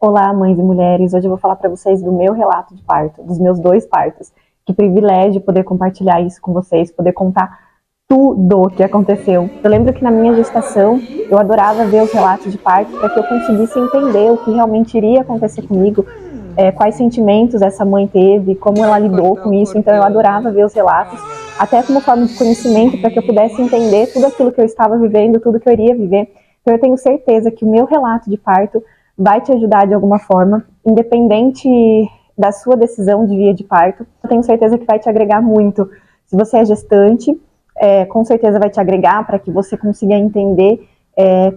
Olá, mães e mulheres. Hoje eu vou falar para vocês do meu relato de parto, dos meus 2 partos. Que privilégio poder compartilhar isso com vocês, poder contar tudo o que aconteceu. Eu lembro que na minha gestação eu adorava ver os relatos de parto para que eu conseguisse entender o que realmente iria acontecer comigo, quais sentimentos essa mãe teve, como ela lidou com isso. Então eu adorava ver os relatos, até como forma de conhecimento, para que eu pudesse entender tudo aquilo que eu estava vivendo, tudo que eu iria viver. Então eu tenho certeza que o meu relato de parto vai te ajudar de alguma forma, independente da sua decisão de via de parto. Eu tenho certeza que vai te agregar muito. Se você é gestante, com certeza vai te agregar para que você consiga entender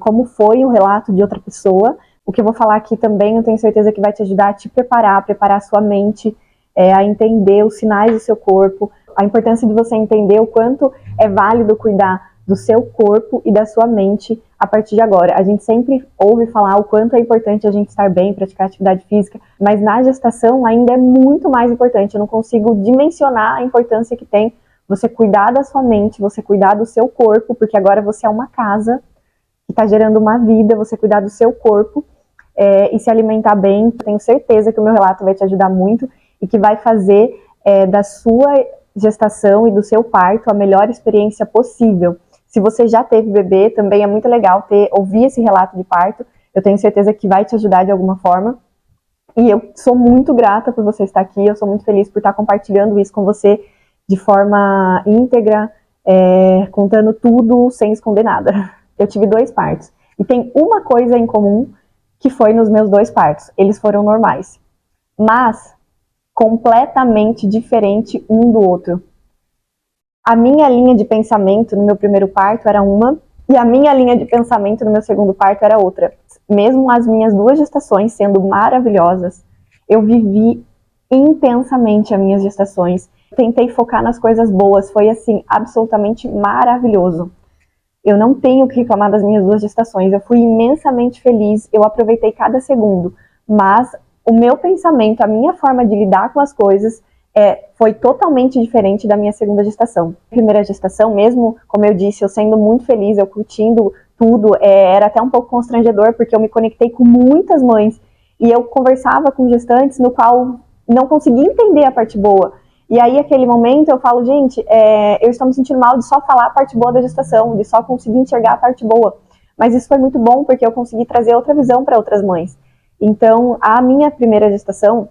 como foi o relato de outra pessoa. O que eu vou falar aqui também, eu tenho certeza que vai te ajudar a te preparar, a preparar a sua mente, a entender os sinais do seu corpo, a importância de você entender o quanto é válido cuidar do seu corpo e da sua mente a partir de agora. A gente sempre ouve falar o quanto é importante a gente estar bem, praticar atividade física, mas na gestação ainda é muito mais importante. Eu não consigo dimensionar a importância que tem você cuidar da sua mente, você cuidar do seu corpo, porque agora você é uma casa que está gerando uma vida, você cuidar do seu corpo e se alimentar bem. Tenho certeza que o meu relato vai te ajudar muito e que vai fazer da sua gestação e do seu parto a melhor experiência possível. Se você já teve bebê, também é muito legal ouvir esse relato de parto. Eu tenho certeza que vai te ajudar de alguma forma. E eu sou muito grata por você estar aqui, eu sou muito feliz por estar compartilhando isso com você de forma íntegra, contando tudo sem esconder nada. Eu tive 2 partos. E tem uma coisa em comum que foi nos meus 2 partos. Eles foram normais. Mas completamente diferente um do outro. A minha linha de pensamento no meu primeiro parto era uma, e a minha linha de pensamento no meu segundo parto era outra. Mesmo as minhas 2 gestações sendo maravilhosas, eu vivi intensamente as minhas gestações. Tentei focar nas coisas boas, foi assim, absolutamente maravilhoso. Eu não tenho o que reclamar das minhas 2 gestações, eu fui imensamente feliz, eu aproveitei cada segundo, mas o meu pensamento, a minha forma de lidar com as coisas foi totalmente diferente da minha segunda gestação. Primeira gestação, mesmo, como eu disse, eu sendo muito feliz, eu curtindo tudo, era até um pouco constrangedor, porque eu me conectei com muitas mães, e eu conversava com gestantes no qual não conseguia entender a parte boa. E aí, aquele momento, eu falo, gente, eu estou me sentindo mal de só falar a parte boa da gestação, de só conseguir enxergar a parte boa. Mas isso foi muito bom, porque eu consegui trazer outra visão para outras mães. Então, a minha primeira gestação,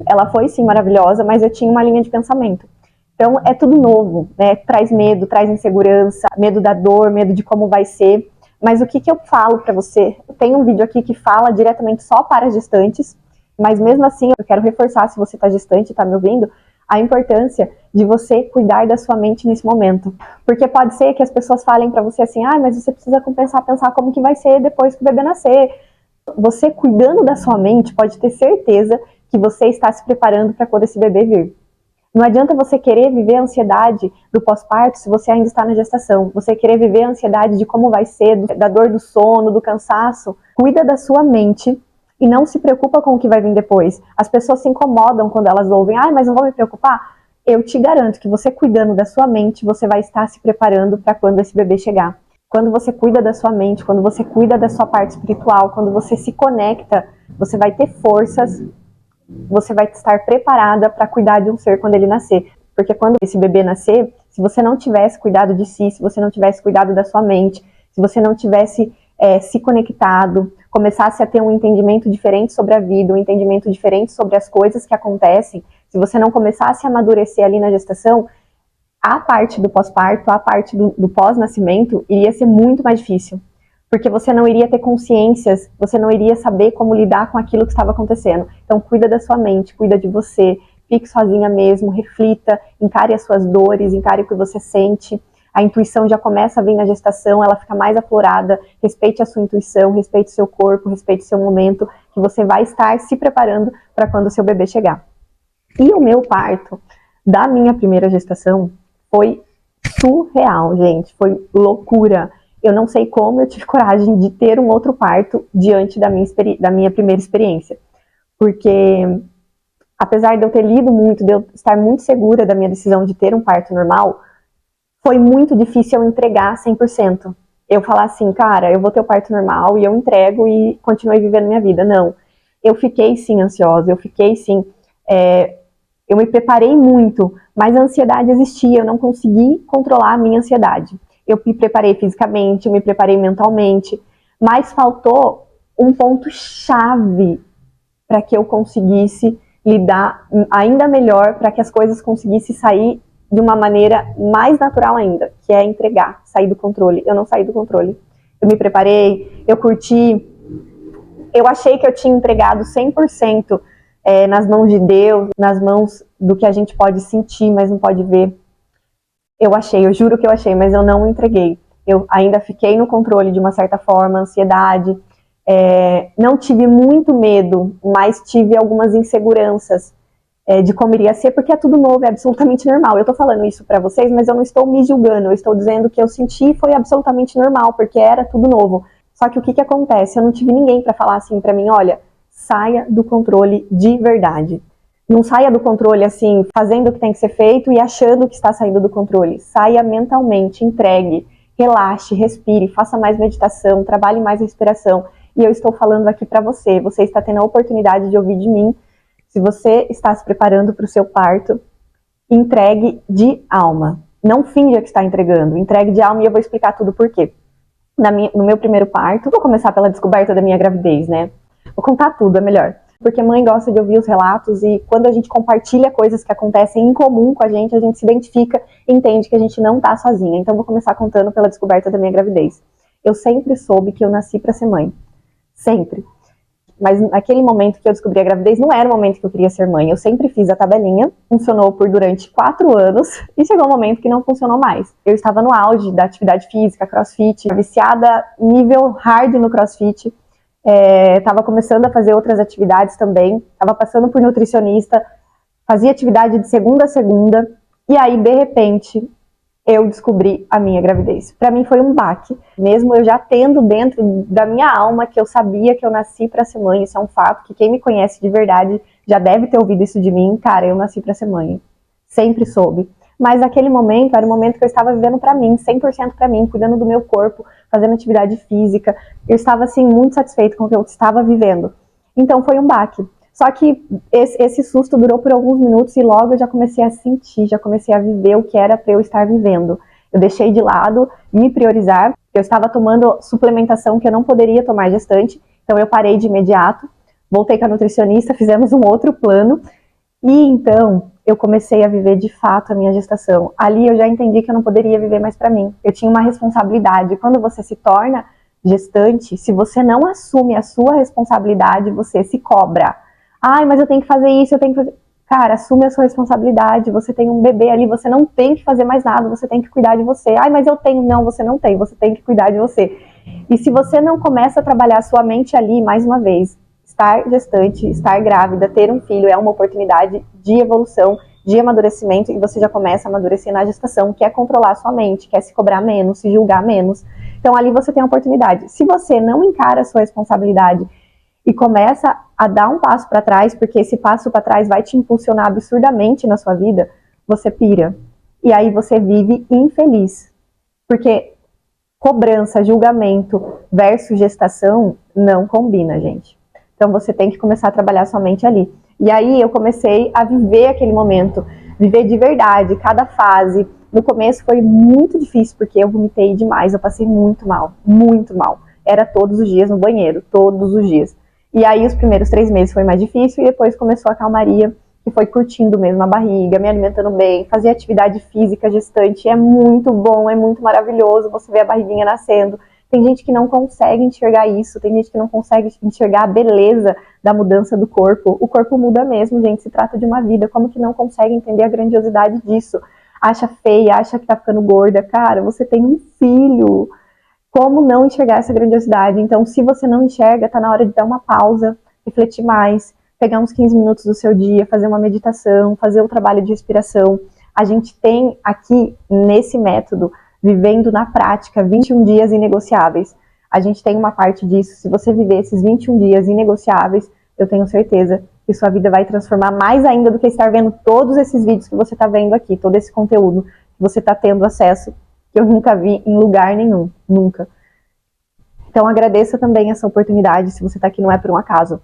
ela foi sim maravilhosa, mas eu tinha uma linha de pensamento. Então, é tudo novo, né? Traz medo, traz insegurança, medo da dor, medo de como vai ser. Mas o que eu falo para você? Tem um vídeo aqui que fala diretamente só para gestantes, mas mesmo assim, eu quero reforçar, se você está gestante e está me ouvindo, a importância de você cuidar da sua mente nesse momento. Porque pode ser que as pessoas falem para você assim, mas você precisa pensar como que vai ser depois que o bebê nascer. Você cuidando da sua mente, pode ter certeza que você está se preparando para quando esse bebê vir. Não adianta você querer viver a ansiedade do pós-parto se você ainda está na gestação. Você querer viver a ansiedade de como vai ser, da dor do sono, do cansaço. Cuida da sua mente e não se preocupa com o que vai vir depois. As pessoas se incomodam quando elas ouvem, mas não vou me preocupar. Eu te garanto que você cuidando da sua mente, você vai estar se preparando para quando esse bebê chegar. Quando você cuida da sua mente, quando você cuida da sua parte espiritual, quando você se conecta, você vai ter forças, você vai estar preparada para cuidar de um ser quando ele nascer. Porque quando esse bebê nascer, se você não tivesse cuidado de si, se você não tivesse cuidado da sua mente, se você não tivesse se conectado, começasse a ter um entendimento diferente sobre a vida, um entendimento diferente sobre as coisas que acontecem, se você não começasse a amadurecer ali na gestação, a parte do pós-parto, a parte do pós-nascimento iria ser muito mais difícil. Porque você não iria ter consciências, você não iria saber como lidar com aquilo que estava acontecendo. Então, cuida da sua mente, cuida de você, fique sozinha mesmo, reflita, encare as suas dores, encare o que você sente. A intuição já começa a vir na gestação, ela fica mais aflorada. Respeite a sua intuição, respeite o seu corpo, respeite o seu momento, que você vai estar se preparando para quando o seu bebê chegar. E o meu parto da minha primeira gestação foi surreal, gente, foi loucura. Eu não sei como eu tive coragem de ter um outro parto diante da minha primeira experiência. Porque, apesar de eu ter lido muito, de eu estar muito segura da minha decisão de ter um parto normal, foi muito difícil eu entregar 100%. Eu falar assim, cara, eu vou ter o parto normal e eu entrego e continuei vivendo minha vida. Não. Eu fiquei sim ansiosa, eu fiquei sim, eu me preparei muito, mas a ansiedade existia, eu não consegui controlar a minha ansiedade. Eu me preparei fisicamente, eu me preparei mentalmente, mas faltou um ponto-chave para que eu conseguisse lidar ainda melhor, para que as coisas conseguissem sair de uma maneira mais natural ainda, que é entregar, sair do controle. Eu não saí do controle. Eu me preparei, eu curti, eu achei que eu tinha entregado 100% nas mãos de Deus, nas mãos do que a gente pode sentir, mas não pode ver. Eu achei, eu juro que eu achei, mas eu não entreguei. Eu ainda fiquei no controle de uma certa forma, ansiedade. Não tive muito medo, mas tive algumas inseguranças de como iria ser, porque é tudo novo, é absolutamente normal. Eu tô falando isso pra vocês, mas eu não estou me julgando, eu estou dizendo que eu senti foi absolutamente normal, porque era tudo novo. Só que o que acontece? Eu não tive ninguém pra falar assim pra mim, olha, saia do controle de verdade. Não saia do controle assim, fazendo o que tem que ser feito e achando que está saindo do controle. Saia mentalmente, entregue, relaxe, respire, faça mais meditação, trabalhe mais respiração. E eu estou falando aqui para você, você está tendo a oportunidade de ouvir de mim. Se você está se preparando para o seu parto, entregue de alma. Não finja que está entregando, entregue de alma e eu vou explicar tudo por quê. No meu primeiro parto, vou começar pela descoberta da minha gravidez, né? Vou contar tudo, é melhor. Porque mãe gosta de ouvir os relatos e quando a gente compartilha coisas que acontecem em comum com a gente se identifica e entende que a gente não tá sozinha. Então vou começar contando pela descoberta da minha gravidez. Eu sempre soube que eu nasci para ser mãe. Sempre. Mas naquele momento que eu descobri a gravidez, não era o momento que eu queria ser mãe. Eu sempre fiz a tabelinha, funcionou durante 4 anos e chegou um momento que não funcionou mais. Eu estava no auge da atividade física, crossfit, viciada nível hard no crossfit. Estava começando a fazer outras atividades também, estava passando por nutricionista, fazia atividade de segunda a segunda, e aí, de repente, eu descobri a minha gravidez. Para mim foi um baque, mesmo eu já tendo dentro da minha alma que eu sabia que eu nasci para ser mãe, isso é um fato, que quem me conhece de verdade já deve ter ouvido isso de mim, cara, eu nasci para ser mãe, sempre soube. Mas naquele momento, era o momento que eu estava vivendo para mim, 100% para mim, cuidando do meu corpo, fazendo atividade física. Eu estava, assim, muito satisfeita com o que eu estava vivendo. Então foi um baque. Só que esse susto durou por alguns minutos e logo eu já comecei a sentir, já comecei a viver o que era para eu estar vivendo. Eu deixei de lado me priorizar, eu estava tomando suplementação que eu não poderia tomar gestante, então eu parei de imediato, voltei com a nutricionista, fizemos um outro plano e então eu comecei a viver de fato a minha gestação. Ali eu já entendi que eu não poderia viver mais para mim. Eu tinha uma responsabilidade. Quando você se torna gestante, se você não assume a sua responsabilidade, você se cobra. Ai, mas eu tenho que fazer isso, eu tenho que fazer... Cara, assume a sua responsabilidade. Você tem um bebê ali, você não tem que fazer mais nada, você tem que cuidar de você. Ai, mas eu tenho. Não, você não tem, você tem que cuidar de você. E se você não começa a trabalhar a sua mente ali, mais uma vez, estar gestante, estar grávida, ter um filho é uma oportunidade de evolução, de amadurecimento, e você já começa a amadurecer na gestação, que é controlar a sua mente, que é se cobrar menos, se julgar menos. Então ali você tem a oportunidade. Se você não encara a sua responsabilidade e começa a dar um passo para trás, porque esse passo para trás vai te impulsionar absurdamente na sua vida, você pira. E aí você vive infeliz. Porque cobrança, julgamento versus gestação não combina, gente. Então você tem que começar a trabalhar sua mente ali. E aí eu comecei a viver aquele momento, viver de verdade, cada fase. No começo foi muito difícil, porque eu vomitei demais, eu passei muito mal, muito mal. Era todos os dias no banheiro, todos os dias. E aí os primeiros 3 meses foi mais difícil, e depois começou a calmaria, que foi curtindo mesmo a barriga, me alimentando bem, fazer atividade física gestante, é muito bom, é muito maravilhoso, você vê a barriguinha nascendo. Tem gente que não consegue enxergar isso, tem gente que não consegue enxergar a beleza da mudança do corpo. O corpo muda mesmo, gente, se trata de uma vida, como que não consegue entender a grandiosidade disso? Acha feia, acha que tá ficando gorda, cara, você tem um filho. Como não enxergar essa grandiosidade? Então, se você não enxerga, tá na hora de dar uma pausa, refletir mais, pegar uns 15 minutos do seu dia, fazer uma meditação, fazer o trabalho de respiração. A gente tem aqui, nesse método, vivendo na prática 21 dias inegociáveis. A gente tem uma parte disso. Se você viver esses 21 dias inegociáveis, eu tenho certeza que sua vida vai transformar mais ainda do que estar vendo todos esses vídeos que você está vendo aqui, todo esse conteúdo que você está tendo acesso, que eu nunca vi em lugar nenhum, nunca. Então agradeça também essa oportunidade, se você está aqui não é por um acaso.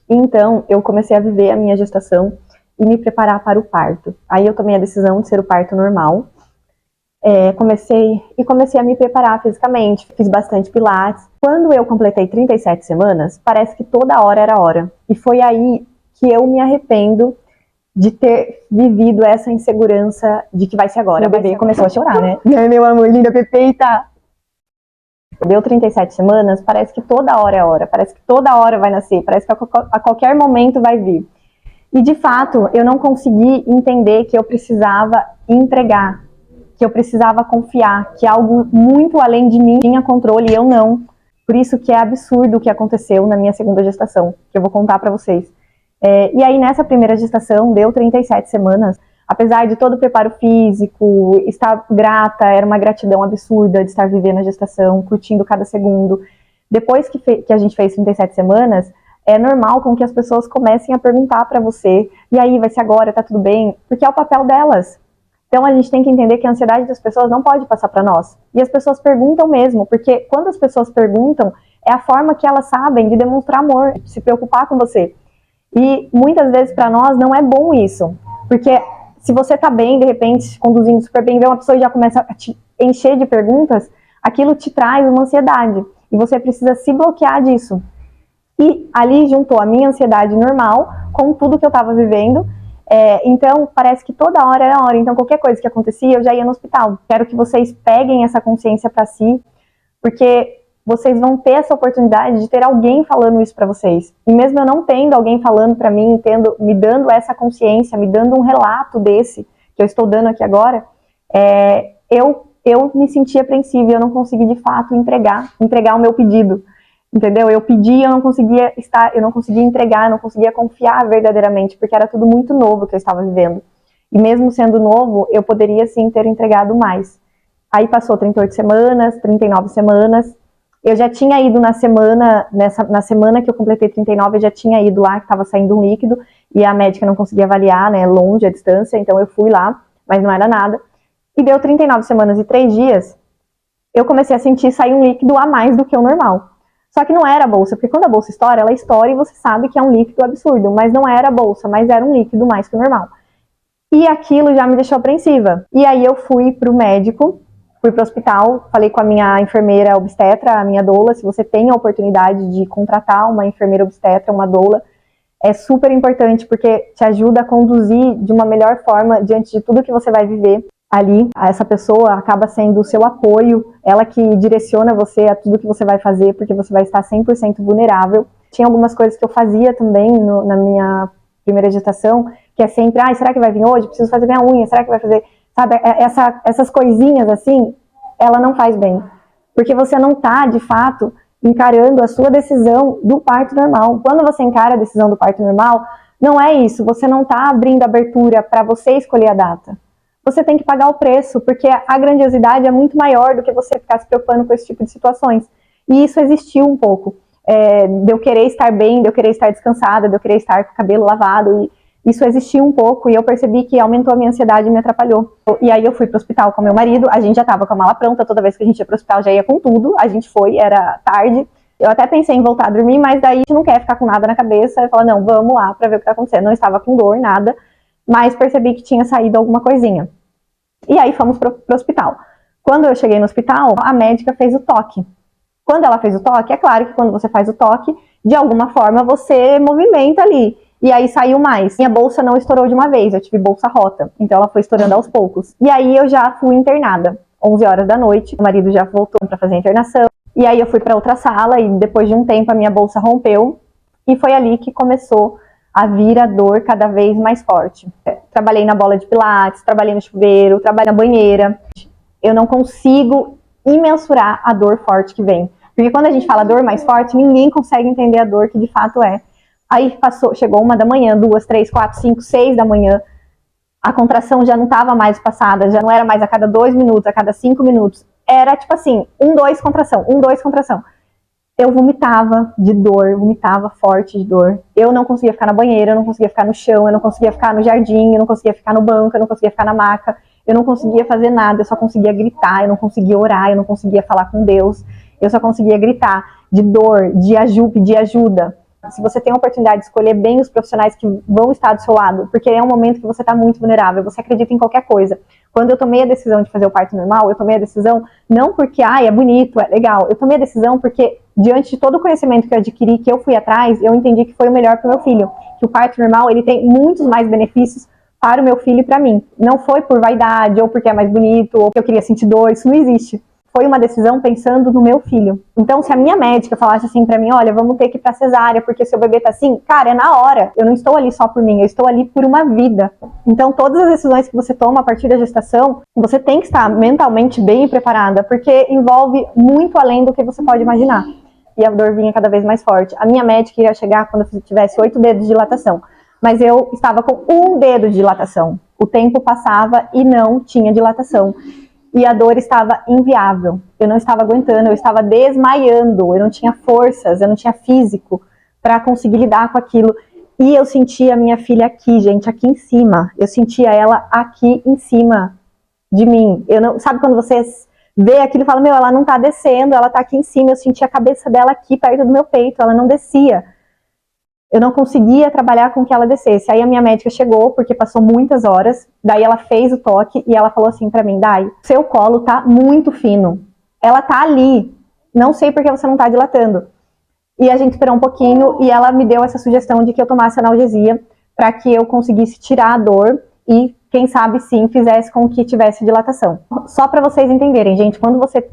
Então, eu comecei a viver a minha gestação e me preparar para o parto. Aí eu tomei a decisão de ser o parto normal. Comecei a me preparar fisicamente, fiz bastante pilates. Quando eu completei 37 semanas, parece que toda hora era hora. E foi aí que eu me arrependo de ter vivido essa insegurança de que vai ser agora. Meu bebê começou a chorar, né? Meu amor, linda, perfeita! Deu 37 semanas, parece que toda hora é hora, parece que toda hora vai nascer, parece que a qualquer momento vai vir. E de fato, eu não consegui entender que eu precisava entregar, que eu precisava confiar, que algo muito além de mim tinha controle e eu não. Por isso que é absurdo o que aconteceu na minha segunda gestação, que eu vou contar pra vocês. E aí nessa primeira gestação, deu 37 semanas, apesar de todo o preparo físico, estar grata, era uma gratidão absurda de estar vivendo a gestação, curtindo cada segundo. Depois que a gente fez 37 semanas, é normal com que as pessoas comecem a perguntar pra você, e aí, vai ser agora, tá tudo bem? Porque é o papel delas. Então a gente tem que entender que a ansiedade das pessoas não pode passar para nós. E as pessoas perguntam mesmo, porque quando as pessoas perguntam, é a forma que elas sabem de demonstrar amor, de se preocupar com você. E muitas vezes para nós não é bom isso, porque se você tá bem, de repente, conduzindo super bem, vê uma pessoa e já começa a te encher de perguntas, aquilo te traz uma ansiedade, e você precisa se bloquear disso. E ali juntou a minha ansiedade normal com tudo que eu estava vivendo. Então parece que toda hora era hora, então qualquer coisa que acontecia eu já ia no hospital. Quero que vocês peguem essa consciência para si, porque vocês vão ter essa oportunidade de ter alguém falando isso para vocês. E mesmo eu não tendo alguém falando para mim, me dando essa consciência, me dando um relato desse que eu estou dando aqui agora, eu me senti apreensiva, eu não consegui de fato entregar o meu pedido. Entendeu? Eu pedi, eu não conseguia entregar, eu não conseguia confiar verdadeiramente, porque era tudo muito novo que eu estava vivendo. E mesmo sendo novo, eu poderia sim ter entregado mais. Aí passou 38 semanas, 39 semanas. Eu já tinha ido na semana que eu completei 39, eu já tinha ido lá, que estava saindo um líquido, e a médica não conseguia avaliar, né, longe a distância, então eu fui lá, mas não era nada. E deu 39 semanas e 3 dias, eu comecei a sentir sair um líquido a mais do que o normal. Só que não era a bolsa, porque quando a bolsa estoura, ela estoura e você sabe que é um líquido absurdo, mas não era a bolsa, mas era um líquido mais que o normal. E aquilo já me deixou apreensiva. E aí eu fui pro médico, fui pro hospital, falei com a minha enfermeira obstetra, a minha doula, se você tem a oportunidade de contratar uma enfermeira obstetra, uma doula, é super importante, porque te ajuda a conduzir de uma melhor forma diante de tudo que você vai viver. Ali, essa pessoa acaba sendo o seu apoio, ela que direciona você a tudo que você vai fazer, porque você vai estar 100% vulnerável. Tinha algumas coisas que eu fazia também na minha primeira gestação, que é sempre, será que vai vir hoje? Preciso fazer minha unha, será que vai fazer? Sabe, essas coisinhas assim, ela não faz bem. Porque você não está, de fato, encarando a sua decisão do parto normal. Quando você encara a decisão do parto normal, não é isso, você não está abrindo abertura para você escolher a data. Você tem que pagar o preço, porque a grandiosidade é muito maior do que você ficar se preocupando com esse tipo de situações. E isso existiu um pouco, de eu querer estar bem, de eu querer estar descansada, de eu querer estar com o cabelo lavado, e isso existiu um pouco, e eu percebi que aumentou a minha ansiedade e me atrapalhou. E aí eu fui pro hospital com meu marido, a gente já tava com a mala pronta, toda vez que a gente ia pro hospital já ia com tudo, a gente foi, era tarde. Eu até pensei em voltar a dormir, mas daí a gente não quer ficar com nada na cabeça, e falar, não, vamos lá pra ver o que tá acontecendo. Não estava com dor, nada, mas percebi que tinha saído alguma coisinha. E aí fomos pro hospital. Quando eu cheguei no hospital, a médica fez o toque. Quando ela fez o toque, é claro que quando você faz o toque, de alguma forma você movimenta ali. E aí saiu mais. Minha bolsa não estourou de uma vez, eu tive bolsa rota. Então ela foi estourando aos poucos. E aí eu já fui internada. 11 horas da noite, o marido já voltou para fazer a internação. E aí eu fui para outra sala e depois de um tempo a minha bolsa rompeu. E foi ali que começou a vir a dor cada vez mais forte. Trabalhei na bola de pilates, trabalhei no chuveiro, trabalhei na banheira. Eu não consigo imensurar a dor forte que vem. Porque quando a gente fala dor mais forte, ninguém consegue entender a dor que de fato é. Aí chegou 1 da manhã, 2, 3, 4, 5, 6 da manhã. A contração já não estava mais passada, já não era mais a cada 2 minutos, a cada 5 minutos. Era tipo assim, 1, 2, contração, 1, 2, contração. Eu vomitava de dor, vomitava forte de dor. Eu não conseguia ficar na banheira, eu não conseguia ficar no chão, eu não conseguia ficar no jardim, eu não conseguia ficar no banco, eu não conseguia ficar na maca, eu não conseguia fazer nada, eu só conseguia gritar, eu não conseguia orar, eu não conseguia falar com Deus, eu só conseguia gritar de dor, de pedir ajuda. se você tem a oportunidade de escolher bem os profissionais que vão estar do seu lado, porque é um momento que você está muito vulnerável, você acredita em qualquer coisa. Quando eu tomei a decisão de fazer o parto normal, eu tomei a decisão não porque, é bonito, é legal, eu tomei a decisão porque, diante de todo o conhecimento que eu adquiri, que eu fui atrás, eu entendi que foi o melhor para o meu filho, que o parto normal, ele tem muitos mais benefícios para o meu filho e para mim. Não foi por vaidade, ou porque é mais bonito, ou porque eu queria sentir dor, isso não existe. Foi uma decisão pensando no meu filho. Então, se a minha médica falasse assim pra mim, olha, vamos ter que ir pra cesárea, porque seu bebê tá assim, cara, é na hora. Eu não estou ali só por mim, eu estou ali por uma vida. Então, todas as decisões que você toma a partir da gestação, você tem que estar mentalmente bem preparada, porque envolve muito além do que você pode imaginar. E a dor vinha cada vez mais forte. A minha médica iria chegar quando eu tivesse 8 dedos de dilatação, mas eu estava com 1 dedo de dilatação. O tempo passava e não tinha dilatação. E a dor estava inviável, eu não estava aguentando, eu estava desmaiando, eu não tinha forças, eu não tinha físico para conseguir lidar com aquilo. E eu sentia a minha filha aqui, gente, aqui em cima, eu sentia ela aqui em cima de mim. Eu não, sabe quando você vê aquilo e fala, meu, ela não tá descendo, ela tá aqui em cima, eu sentia a cabeça dela aqui perto do meu peito, ela não descia. Eu não conseguia trabalhar com que ela descesse. Aí a minha médica chegou, porque passou muitas horas, daí ela fez o toque e ela falou assim pra mim, Dai, seu colo tá muito fino, ela tá ali, não sei por que você não tá dilatando. E a gente esperou um pouquinho e ela me deu essa sugestão de que eu tomasse analgesia para que eu conseguisse tirar a dor e, quem sabe, sim, fizesse com que tivesse dilatação. Só para vocês entenderem, gente, quando você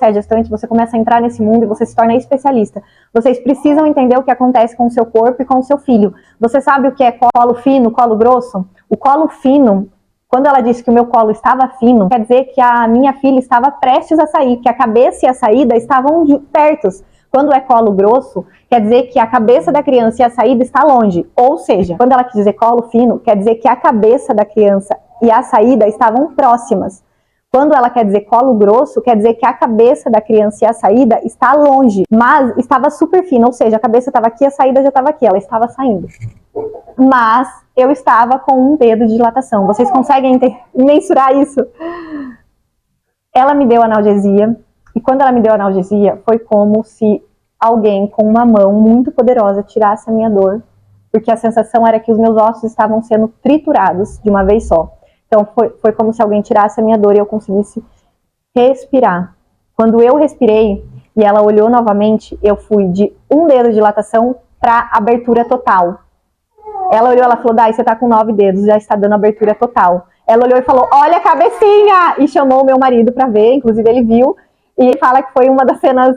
é gestante, você começa a entrar nesse mundo e você se torna especialista. Vocês precisam entender o que acontece com o seu corpo e com o seu filho. Você sabe o que é colo fino, colo grosso? O colo fino, quando ela disse que o meu colo estava fino, quer dizer que a minha filha estava prestes a sair, que a cabeça e a saída estavam perto. Quando é colo grosso, quer dizer que a cabeça da criança e a saída está longe. Ou seja, quando ela quis dizer colo fino, quer dizer que a cabeça da criança e a saída estavam próximas. Quando ela quer dizer colo grosso, quer dizer que a cabeça da criança e a saída está longe, mas estava super fina, ou seja, a cabeça estava aqui, a saída já estava aqui, ela estava saindo. Mas eu estava com 1 dedo de dilatação. Vocês conseguem mensurar isso? Ela me deu analgesia. E quando ela me deu analgesia, foi como se alguém com uma mão muito poderosa tirasse a minha dor, porque a sensação era que os meus ossos estavam sendo triturados de uma vez só. Então foi como se alguém tirasse a minha dor e eu conseguisse respirar. Quando eu respirei e ela olhou novamente, eu fui de 1 dedo de dilatação para abertura total. Ela olhou, ela falou, Dai, você tá com 9 dedos, já está dando abertura total. Ela olhou e falou, olha a cabecinha! E chamou o meu marido para ver, inclusive ele viu. E fala que foi uma das cenas.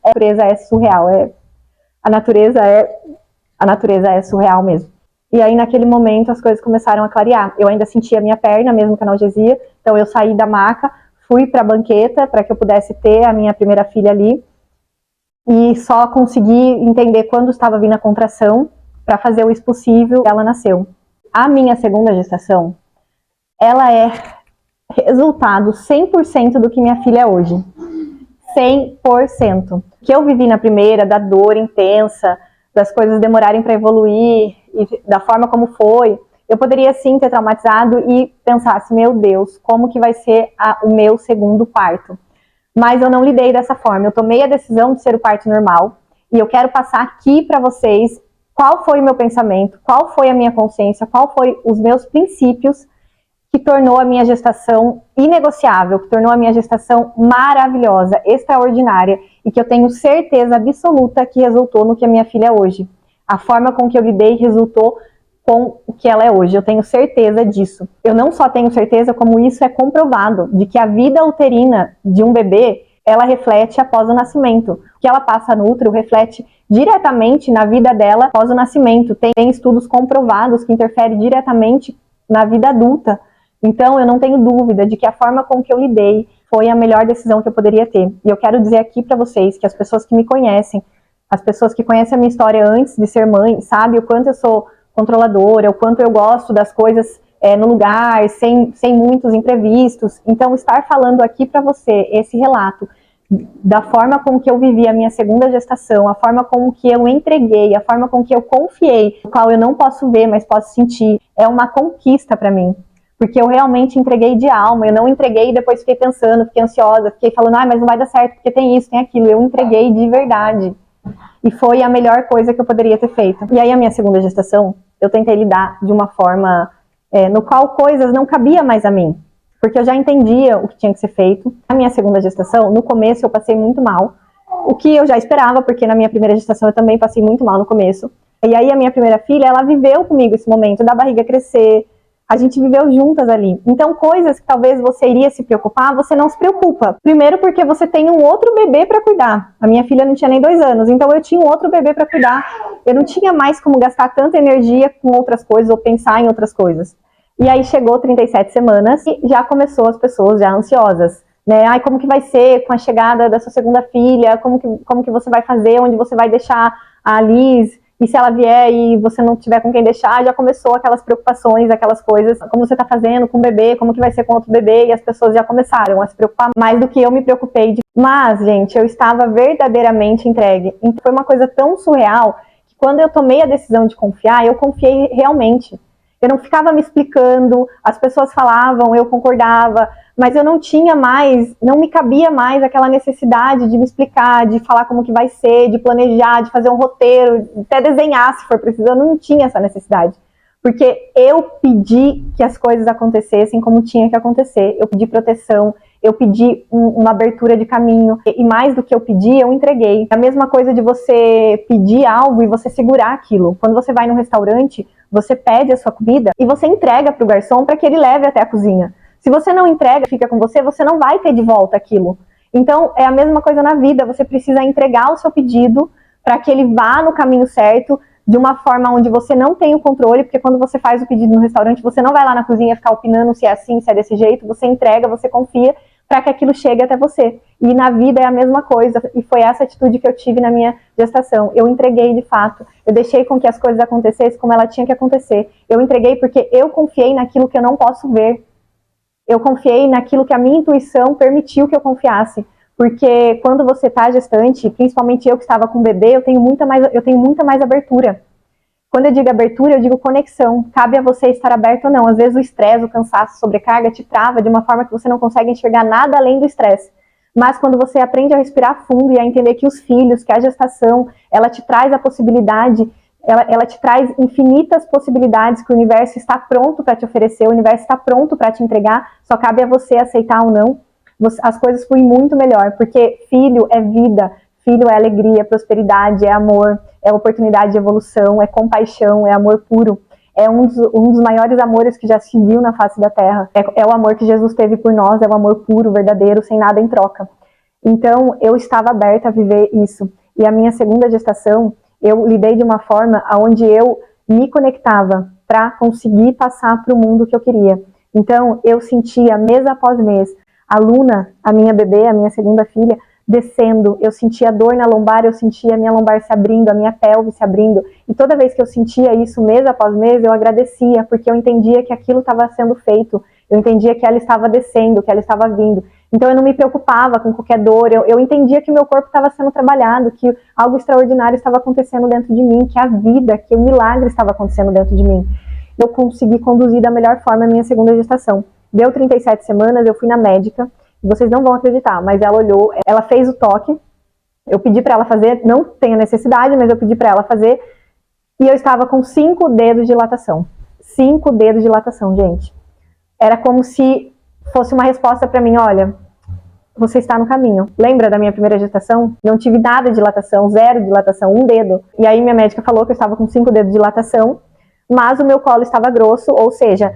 A natureza é surreal. A natureza é surreal mesmo. E aí, naquele momento, as coisas começaram a clarear. Eu ainda sentia a minha perna, mesmo com a analgesia. Então, eu saí da maca, fui para a banqueta para que eu pudesse ter a minha primeira filha ali. E só consegui entender quando estava vindo a contração para fazer o expulsivo. Ela nasceu. A minha segunda gestação, ela é resultado 100% do que minha filha é hoje. 100%. O que eu vivi na primeira, da dor intensa, das coisas demorarem para evoluir, e da forma como foi, eu poderia sim ter traumatizado e pensasse, meu Deus, como que vai ser o meu segundo parto? Mas eu não lidei dessa forma, eu tomei a decisão de ser o parto normal, e eu quero passar aqui para vocês qual foi o meu pensamento, qual foi a minha consciência, qual foi os meus princípios que tornou a minha gestação inegociável, que tornou a minha gestação maravilhosa, extraordinária, e que eu tenho certeza absoluta que resultou no que a minha filha é hoje. A forma com que eu lidei resultou com o que ela é hoje, eu tenho certeza disso. Eu não só tenho certeza, como isso é comprovado, de que a vida uterina de um bebê, ela reflete após o nascimento. O que ela passa no útero reflete diretamente na vida dela após o nascimento. Tem estudos comprovados que interferem diretamente na vida adulta. Então, eu não tenho dúvida de que a forma com que eu lidei foi a melhor decisão que eu poderia ter. E eu quero dizer aqui para vocês que as pessoas que me conhecem, as pessoas que conhecem a minha história antes de ser mãe, sabem o quanto eu sou controladora, o quanto eu gosto das coisas no lugar, sem muitos imprevistos. Então, estar falando aqui para você esse relato da forma com que eu vivi a minha segunda gestação, a forma com que eu entreguei, a forma com que eu confiei, o qual eu não posso ver, mas posso sentir, é uma conquista para mim. Porque eu realmente entreguei de alma, eu não entreguei e depois fiquei pensando, fiquei ansiosa, fiquei falando, mas não vai dar certo porque tem isso, tem aquilo. Eu entreguei de verdade. E foi a melhor coisa que eu poderia ter feito. E aí a minha segunda gestação, eu tentei lidar de uma forma no qual coisas não cabiam mais a mim. Porque eu já entendia o que tinha que ser feito. A minha segunda gestação, no começo eu passei muito mal. O que eu já esperava, porque na minha primeira gestação eu também passei muito mal no começo. E aí a minha primeira filha, ela viveu comigo esse momento da barriga crescer. A gente viveu juntas ali. Então, coisas que talvez você iria se preocupar, você não se preocupa. Primeiro porque você tem um outro bebê para cuidar. A minha filha não tinha nem 2 anos, então eu tinha um outro bebê para cuidar. Eu não tinha mais como gastar tanta energia com outras coisas ou pensar em outras coisas. E aí chegou 37 semanas e já começou as pessoas já ansiosas. Né? Ai, como que vai ser com a chegada da sua segunda filha? Como que você vai fazer? Onde você vai deixar a Liz? E se ela vier e você não tiver com quem deixar, já começou aquelas preocupações, aquelas coisas, como você tá fazendo com o bebê, como que vai ser com outro bebê, e as pessoas já começaram a se preocupar mais do que eu me preocupei. Mas, gente, eu estava verdadeiramente entregue. Então, foi uma coisa tão surreal que quando eu tomei a decisão de confiar, eu confiei realmente. Eu não ficava me explicando, as pessoas falavam, eu concordava, mas eu não tinha mais, não me cabia mais aquela necessidade de me explicar, de falar como que vai ser, de planejar, de fazer um roteiro, até desenhar se for preciso, eu não tinha essa necessidade. Porque eu pedi que as coisas acontecessem como tinha que acontecer, eu pedi proteção, eu pedi uma abertura de caminho, e mais do que eu pedi, eu entreguei. A mesma coisa de você pedir algo e você segurar aquilo. Quando você vai num restaurante, você pede a sua comida e você entrega para o garçom para que ele leve até a cozinha. Se você não entrega, fica com você não vai ter de volta aquilo. Então, é a mesma coisa na vida, você precisa entregar o seu pedido para que ele vá no caminho certo, de uma forma onde você não tem o controle, porque quando você faz o pedido no restaurante, você não vai lá na cozinha ficar opinando se é assim, se é desse jeito, você entrega, você confia para que aquilo chegue até você. E na vida é a mesma coisa, e foi essa atitude que eu tive na minha gestação. Eu entreguei de fato, eu deixei com que as coisas acontecessem como ela tinha que acontecer. Eu entreguei porque eu confiei naquilo que eu não posso ver. Eu confiei naquilo que a minha intuição permitiu que eu confiasse. Porque quando você está gestante, principalmente eu que estava com o bebê, eu tenho muita mais abertura. Quando eu digo abertura, eu digo conexão. Cabe a você estar aberto ou não. Às vezes o estresse, o cansaço, a sobrecarga te trava de uma forma que você não consegue enxergar nada além do estresse. Mas quando você aprende a respirar fundo e a entender que os filhos, que a gestação, ela te traz a possibilidade, ela te traz infinitas possibilidades que o universo está pronto para te oferecer, o universo está pronto para te entregar, só cabe a você aceitar ou não. As coisas fluem muito melhor, porque filho é vida, filho é alegria, prosperidade, é amor, é oportunidade de evolução, é compaixão, é amor puro. É um dos maiores amores que já se viu na face da Terra. É o amor que Jesus teve por nós, é o amor puro, verdadeiro, sem nada em troca. Então, eu estava aberta a viver isso. E a minha segunda gestação, eu lidei de uma forma onde eu me conectava para conseguir passar para o mundo que eu queria. Então, eu sentia mês após mês a Luna, a minha bebê, a minha segunda filha, descendo, eu sentia dor na lombar, eu sentia a minha lombar se abrindo, a minha pelve se abrindo, e toda vez que eu sentia isso, mês após mês, eu agradecia, porque eu entendia que aquilo estava sendo feito, eu entendia que ela estava descendo, que ela estava vindo, então eu não me preocupava com qualquer dor, eu entendia que o meu corpo estava sendo trabalhado, que algo extraordinário estava acontecendo dentro de mim, que a vida, que o milagre estava acontecendo dentro de mim. Eu consegui conduzir da melhor forma a minha segunda gestação. Deu 37 semanas, eu fui na médica, vocês não vão acreditar, mas ela olhou, ela fez o toque, eu pedi para ela fazer, não tenho necessidade, mas eu pedi para ela fazer, e eu estava com 5 dedos de dilatação. 5 dedos de dilatação, gente. Era como se fosse uma resposta para mim, olha, você está no caminho. Lembra da minha primeira gestação? Não tive nada de dilatação, 0 de dilatação, 1 dedo. E aí minha médica falou que eu estava com 5 dedos de dilatação, mas o meu colo estava grosso, ou seja,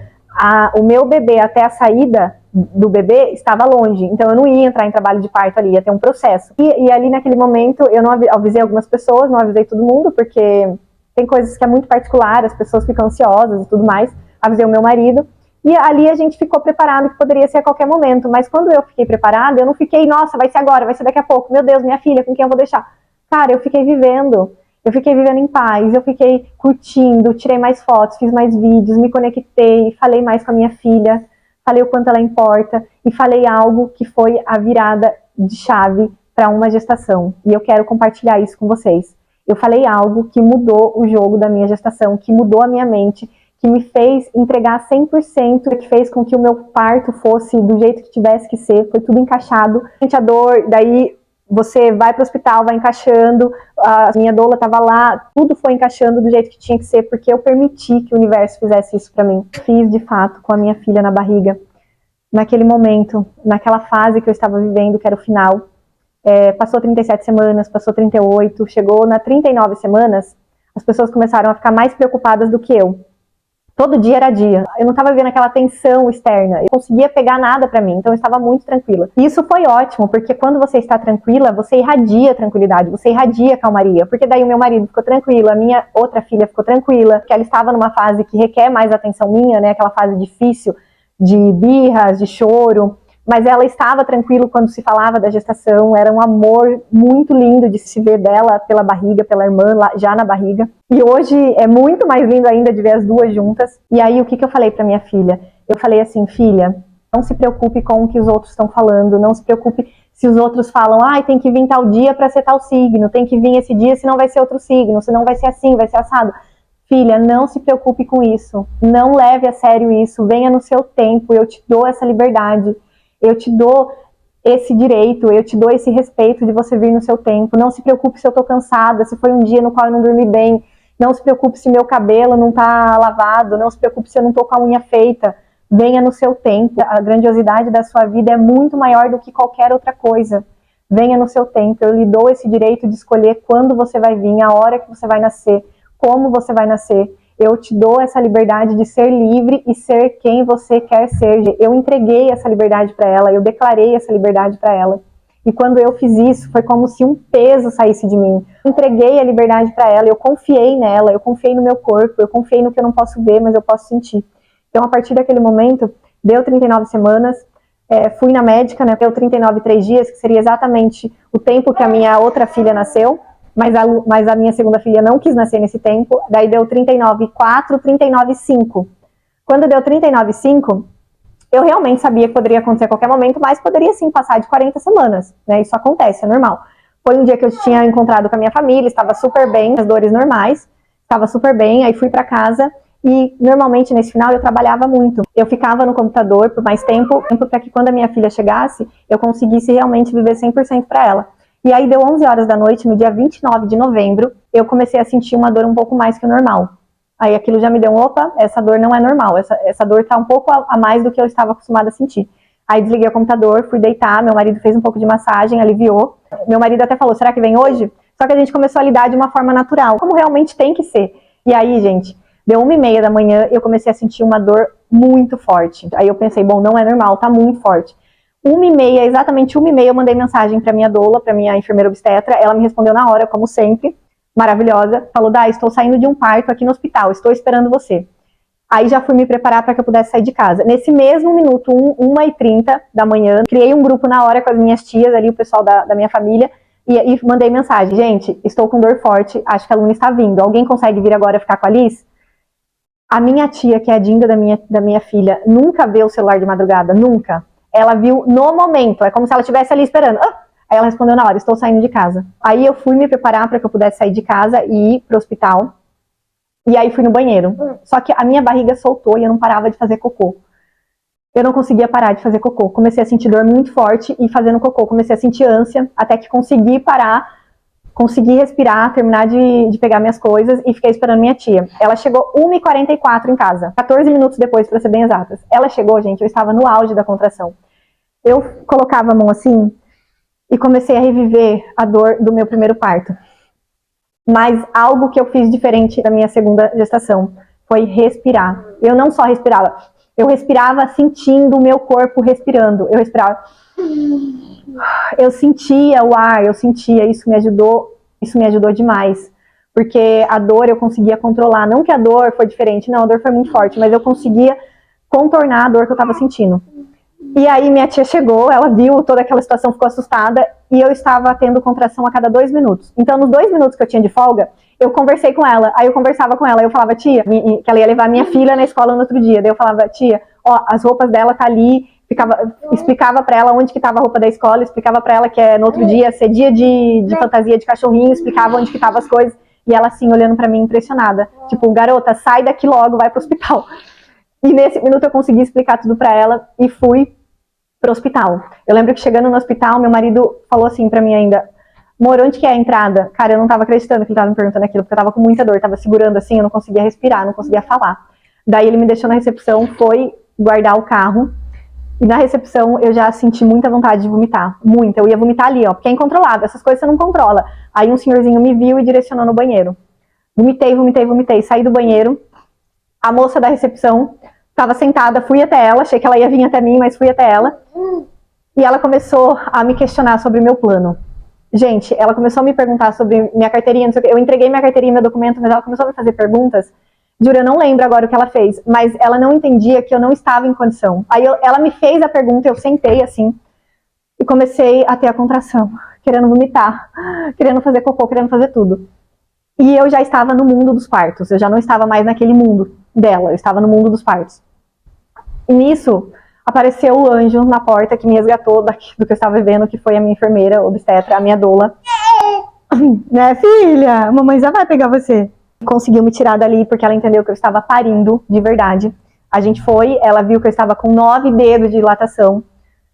o meu bebê até a saída do bebê estava longe, então eu não ia entrar em trabalho de parto ali, ia ter um processo. E ali naquele momento eu não avisei algumas pessoas, não avisei todo mundo, porque tem coisas que é muito particular, as pessoas ficam ansiosas e tudo mais. Avisei o meu marido, e ali a gente ficou preparado que poderia ser a qualquer momento, mas quando eu fiquei preparada, eu não fiquei, nossa, vai ser agora, vai ser daqui a pouco, meu Deus, minha filha, com quem eu vou deixar? Cara, eu fiquei vivendo em paz, eu fiquei curtindo, tirei mais fotos, fiz mais vídeos, me conectei, falei mais com a minha filha, falei o quanto ela importa e falei algo que foi a virada de chave para uma gestação. E eu quero compartilhar isso com vocês. Eu falei algo que mudou o jogo da minha gestação, que mudou a minha mente, que me fez entregar 100%, que fez com que o meu parto fosse do jeito que tivesse que ser, foi tudo encaixado. A dor, daí Você vai para o hospital, vai encaixando, a minha doula estava lá, tudo foi encaixando do jeito que tinha que ser, porque eu permiti que o universo fizesse isso para mim. Fiz, de fato, com a minha filha na barriga. Naquele momento, naquela fase que eu estava vivendo, que era o final, passou 37 semanas, passou 38, chegou na 39 semanas, as pessoas começaram a ficar mais preocupadas do que eu. Todo dia era dia. Eu não estava vendo aquela tensão externa. Eu conseguia pegar nada para mim, então eu estava muito tranquila. E isso foi ótimo, porque quando você está tranquila, você irradia tranquilidade, você irradia calmaria. Porque daí o meu marido ficou tranquilo, a minha outra filha ficou tranquila, que ela estava numa fase que requer mais atenção minha, né? Aquela fase difícil de birras, de choro. Mas ela estava tranquila quando se falava da gestação, era um amor muito lindo de se ver dela pela barriga, pela irmã, lá, já na barriga. E hoje é muito mais lindo ainda de ver as duas juntas. E aí o que eu falei para minha filha? Eu falei assim, filha, não se preocupe com o que os outros estão falando, não se preocupe se os outros falam, tem que vir tal dia para ser tal signo, tem que vir esse dia senão vai ser outro signo, senão vai ser assim, vai ser assado. Filha, não se preocupe com isso, não leve a sério isso, venha no seu tempo, eu te dou essa liberdade. Eu te dou esse direito, eu te dou esse respeito de você vir no seu tempo. Não se preocupe se eu tô cansada, se foi um dia no qual eu não dormi bem. Não se preocupe se meu cabelo não tá lavado. Não se preocupe se eu não tô com a unha feita. Venha no seu tempo. A grandiosidade da sua vida é muito maior do que qualquer outra coisa. Venha no seu tempo. Eu lhe dou esse direito de escolher quando você vai vir, a hora que você vai nascer, como você vai nascer. Eu te dou essa liberdade de ser livre e ser quem você quer ser. Eu entreguei essa liberdade para ela, eu declarei essa liberdade para ela. E quando eu fiz isso, foi como se um peso saísse de mim. Eu entreguei a liberdade para ela, eu confiei nela, eu confiei no meu corpo, eu confiei no que eu não posso ver, mas eu posso sentir. Então, a partir daquele momento, deu 39 semanas, fui na médica, né, deu 39 3 dias, que seria exatamente o tempo que a minha outra filha nasceu. Mas a minha segunda filha não quis nascer nesse tempo, daí deu 39,4, 39,5. Quando deu 39,5, eu realmente sabia que poderia acontecer a qualquer momento, mas poderia sim passar de 40 semanas, né? Isso acontece, é normal. Foi um dia que eu tinha encontrado com a minha família, estava super bem, as dores normais, estava super bem, aí fui para casa e normalmente nesse final eu trabalhava muito. Eu ficava no computador por mais tempo para que quando a minha filha chegasse, eu conseguisse realmente viver 100% para ela. E aí deu 11 horas da noite, no dia 29 de novembro, eu comecei a sentir uma dor um pouco mais que o normal. Aí aquilo já me deu, opa, essa dor não é normal, essa dor tá um pouco a mais do que eu estava acostumada a sentir. Aí desliguei o computador, fui deitar, meu marido fez um pouco de massagem, aliviou. Meu marido até falou, será que vem hoje? Só que a gente começou a lidar de uma forma natural, como realmente tem que ser. E aí, gente, deu 1h30 da manhã, eu comecei a sentir uma dor muito forte. Aí eu pensei, bom, não é normal, tá muito forte. 1h30, exatamente 1h30, eu mandei mensagem para minha doula, para minha enfermeira obstetra, ela me respondeu na hora, como sempre, maravilhosa, falou, Dai, estou saindo de um parto aqui no hospital, estou esperando você. Aí já fui me preparar para que eu pudesse sair de casa. Nesse mesmo minuto, 1h30 da manhã, criei um grupo na hora com as minhas tias ali, o pessoal da minha família, e mandei mensagem, gente, estou com dor forte, acho que a Luna está vindo, alguém consegue vir agora ficar com a Liz? A minha tia, que é a Dinda da minha filha, nunca vê o celular de madrugada, nunca. Ela viu no momento, é como se ela estivesse ali esperando. Aí ela respondeu na hora, estou saindo de casa. Aí eu fui me preparar para que eu pudesse sair de casa e ir pro hospital. E aí fui no banheiro. Só que a minha barriga soltou e eu não parava de fazer cocô. Eu não conseguia parar de fazer cocô. Comecei a sentir dor muito forte e fazendo cocô. Comecei a sentir ânsia, até que consegui parar, consegui respirar, terminar de pegar minhas coisas e fiquei esperando minha tia. Ela chegou 1h44 em casa, 14 minutos depois, para ser bem exatas. Ela chegou, gente, eu estava no auge da contração. Eu colocava a mão assim e comecei a reviver a dor do meu primeiro parto. Mas algo que eu fiz diferente da minha segunda gestação foi respirar. Eu não só respirava, eu respirava sentindo o meu corpo respirando. Eu respirava, eu sentia o ar, eu sentia, isso me ajudou demais. Porque a dor eu conseguia controlar, não que a dor foi diferente, não, a dor foi muito forte, mas eu conseguia contornar a dor que eu estava sentindo. E aí minha tia chegou, ela viu toda aquela situação, ficou assustada, e eu estava tendo contração a cada 2 minutos. Então, nos 2 minutos que eu tinha de folga, eu conversei com ela, aí eu conversava com ela, eu falava, tia, que ela ia levar minha filha na escola no outro dia, daí eu falava, tia, ó, as roupas dela tá ali, explicava pra ela onde que tava a roupa da escola, explicava pra ela que no outro dia ia ser dia de fantasia de cachorrinho, explicava onde que tava as coisas, e ela assim, olhando pra mim, impressionada, tipo, garota, sai daqui logo, vai pro hospital. E nesse minuto eu consegui explicar tudo pra ela, e fui. pro hospital. Eu lembro que chegando no hospital, meu marido falou assim pra mim ainda, amor, onde que é a entrada? Cara, eu não tava acreditando que ele tava me perguntando aquilo, porque eu tava com muita dor, tava segurando assim, eu não conseguia respirar, não conseguia falar. Daí ele me deixou na recepção, foi guardar o carro, e na recepção eu já senti muita vontade de vomitar, muita. Eu ia vomitar ali, ó, porque é incontrolável, essas coisas você não controla. Aí um senhorzinho me viu e direcionou no banheiro. Vomitei, saí do banheiro, a moça da recepção estava sentada, fui até ela, achei que ela ia vir até mim, mas fui até ela. E ela começou a me questionar sobre o meu plano. Gente, ela começou a me perguntar sobre minha carteirinha, não sei o quê. Eu entreguei minha carteirinha e meu documento, mas ela começou a me fazer perguntas. Juro, eu não lembro agora o que ela fez, mas ela não entendia que eu não estava em condição. Aí ela me fez a pergunta, eu sentei assim, e comecei a ter a contração, querendo vomitar, querendo fazer cocô, querendo fazer tudo. E eu já estava no mundo dos partos, eu já não estava mais naquele mundo dela, eu estava no mundo dos partos. E nisso, apareceu o anjo na porta que me resgatou do que eu estava vivendo, que foi a minha enfermeira obstetra, a minha doula. Né, filha? A mamãe já vai pegar você. Conseguiu me tirar dali porque ela entendeu que eu estava parindo de verdade. A gente foi, ela viu que eu estava com 9 dedos de dilatação.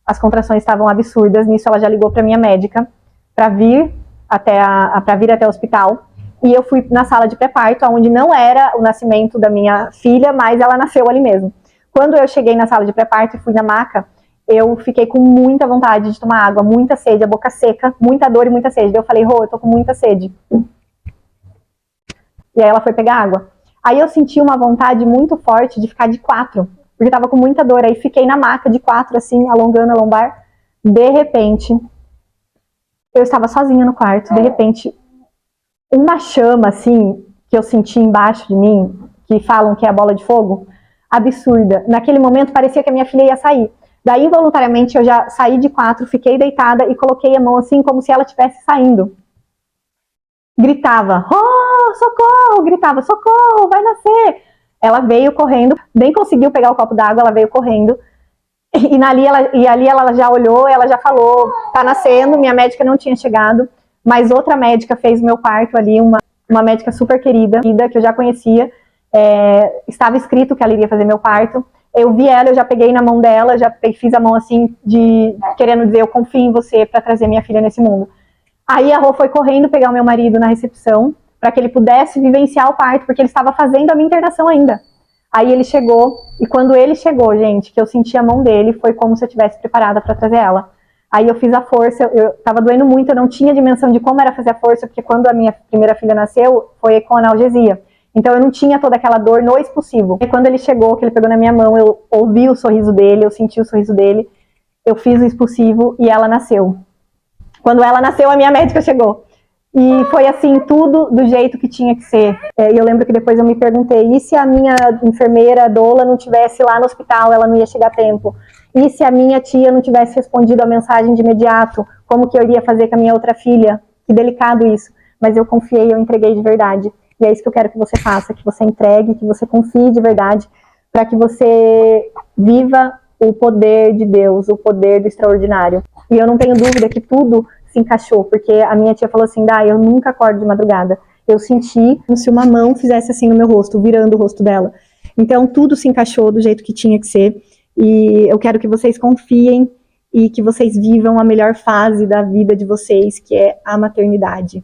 As contrações estavam absurdas. Nisso ela já ligou para minha médica para vir até o hospital. E eu fui na sala de pré-parto, onde não era o nascimento da minha filha, mas ela nasceu ali mesmo. Quando eu cheguei na sala de pré-parto e fui na maca, eu fiquei com muita vontade de tomar água, muita sede, a boca seca, muita dor e muita sede. Daí eu falei, Rô, eu tô com muita sede. E aí ela foi pegar água. Aí eu senti uma vontade muito forte de ficar de 4, porque tava com muita dor. Aí fiquei na maca de 4, assim, alongando a lombar. De repente, eu estava sozinha no quarto. De repente, uma chama, assim, que eu senti embaixo de mim, que falam que é a bola de fogo, absurda. Naquele momento, parecia que a minha filha ia sair. Daí, involuntariamente, eu já saí de 4, fiquei deitada e coloquei a mão assim, como se ela estivesse saindo. Gritava, oh, socorro! Gritava, socorro, vai nascer! Ela veio correndo, nem conseguiu pegar o copo d'água, ela veio correndo. E ali ela já olhou, ela já falou, tá nascendo, minha médica não tinha chegado, mas outra médica fez o meu parto ali, uma médica super querida, que eu já conhecia, estava escrito que ela iria fazer meu parto. Eu vi ela, eu já peguei na mão dela, já fiz a mão assim, querendo dizer, eu confio em você para trazer minha filha nesse mundo. Aí a Rô foi correndo pegar o meu marido na recepção, para que ele pudesse vivenciar o parto, porque ele estava fazendo a minha internação ainda. Aí ele chegou, e quando ele chegou, gente, que eu senti a mão dele, foi como se eu estivesse preparada para trazer ela. Aí eu fiz a força, eu tava doendo muito, eu não tinha dimensão de como era fazer a força, porque quando a minha primeira filha nasceu, foi com analgesia. Então eu não tinha toda aquela dor no expulsivo. E quando ele chegou, que ele pegou na minha mão, eu ouvi o sorriso dele, eu senti o sorriso dele, eu fiz o expulsivo e ela nasceu. Quando ela nasceu, a minha médica chegou. E foi assim, tudo do jeito que tinha que ser. E eu lembro que depois eu me perguntei, e se a minha enfermeira, doula, não tivesse lá no hospital, ela não ia chegar a tempo? E se a minha tia não tivesse respondido a mensagem de imediato, como que eu iria fazer com a minha outra filha? Que delicado isso. Mas eu confiei, eu entreguei de verdade. E é isso que eu quero que você faça, que você entregue, que você confie de verdade, para que você viva o poder de Deus, o poder do extraordinário. E eu não tenho dúvida que tudo se encaixou, porque a minha tia falou assim, eu nunca acordo de madrugada. Eu senti como se uma mão fizesse assim no meu rosto, virando o rosto dela. Então tudo se encaixou do jeito que tinha que ser. E eu quero que vocês confiem e que vocês vivam a melhor fase da vida de vocês, que é a maternidade.